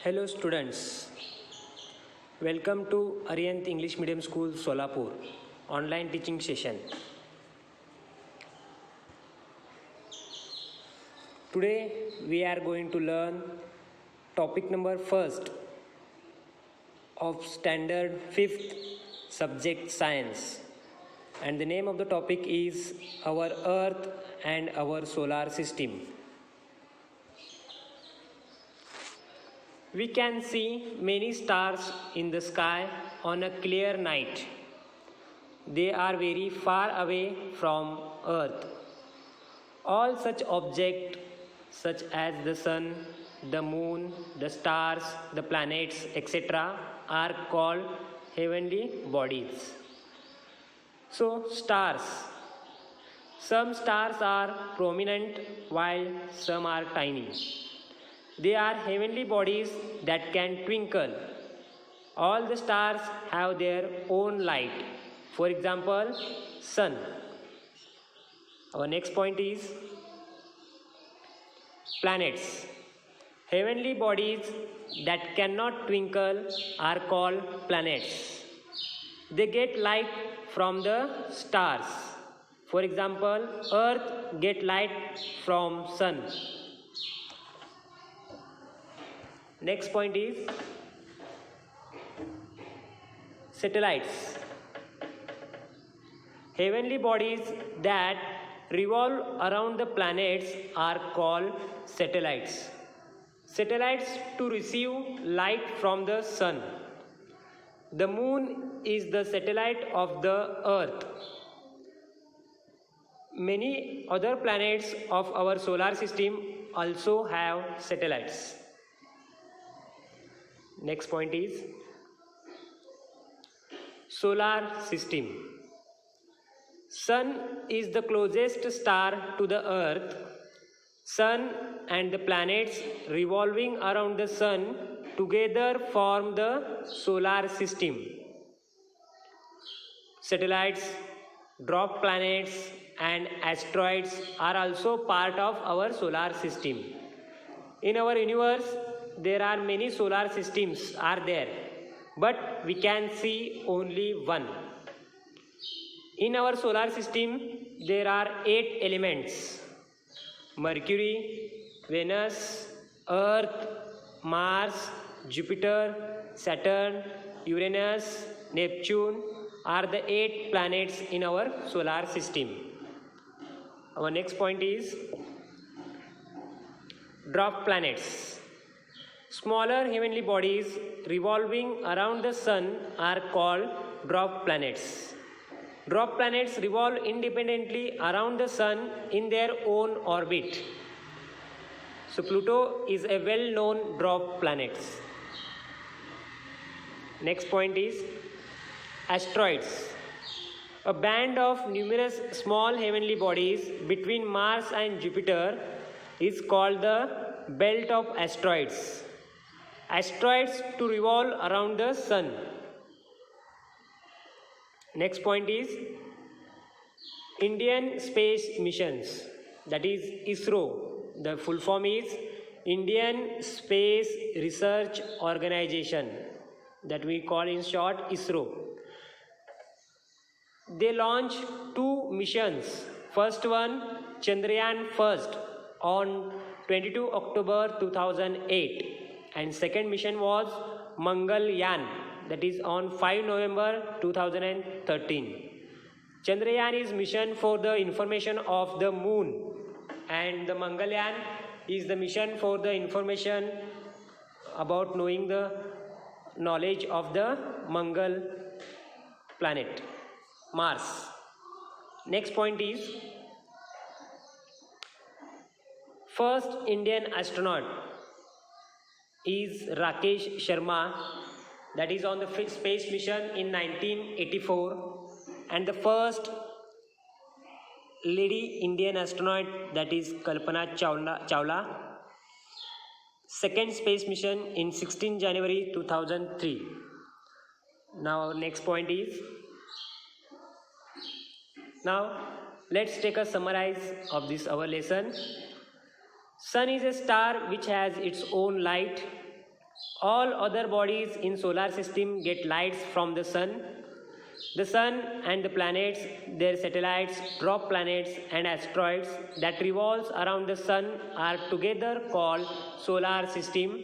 Hello students, welcome to Arihant English Medium School Solapur online teaching session. Today we are going to learn topic number first of standard 5th subject science, and the name of the topic is our earth and our solar system. We can see many stars in the sky on a clear night. They are very far away from Earth. All such objects such as the sun, the moon, the stars, the planets, etc. are called heavenly bodies. So stars. Some stars are prominent while some are tiny. They are heavenly bodies that can twinkle. All the stars have their own light. For example, sun. Our next point is planets. Heavenly bodies that cannot twinkle are called planets. They get light from the stars. For example, Earth gets light from sun. Next point is satellites. Heavenly bodies that revolve around the planets are called satellites. Satellites to receive light from the sun. The moon is the satellite of the earth. Many other planets of our solar system also have satellites. Next point is solar system. Sun is the closest star to the earth. Sun and the planets revolving around the sun together form the solar system. Satellites, dwarf planets and asteroids are also part of our solar system. In our universe, there are many solar systems are there, but we can see only one. In our solar system, there are 8 elements: Mercury, Venus, Earth, Mars, Jupiter, Saturn, Uranus, Neptune are the 8 planets in our solar system. Our next point is dwarf planets. Smaller heavenly bodies revolving around the sun are called dwarf planets. Dwarf planets revolve independently around the sun in their own orbit. So Pluto is a well-known dwarf planet. Next point is asteroids. A band of numerous small heavenly bodies between Mars and Jupiter is called the belt of asteroids. Asteroids to revolve around the sun. Next point is Indian Space Missions, that is ISRO. The full form is Indian Space Research Organization, that we call in short ISRO. They launched 2 missions. First one, Chandrayaan first on 22 October 2008. And second mission was Mangalyaan, that is on 5 November 2013. Chandrayaan is mission for the information of the moon, and the Mangalyaan is the mission for the information about knowing the knowledge of the Mangal planet, Mars. Next point is first Indian astronaut is Rakesh Sharma, that is on the space mission in 1984, and the first lady Indian astronaut, that is Kalpana Chawla. Second space mission in 16 January 2003. Now next point is, now let's take a summarize of this our lesson. Sun is a star which has its own light. All other bodies in solar system get lights from the sun. The sun and the planets, their satellites, drop planets and asteroids that revolves around the sun are together called solar system.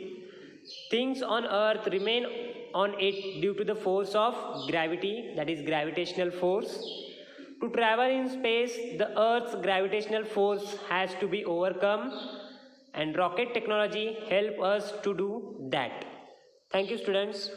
Things on earth remain on it due to the force of gravity, that is gravitational force. To travel in space, the earth's gravitational force has to be overcome, and rocket technology help us to do that. Thank you, students.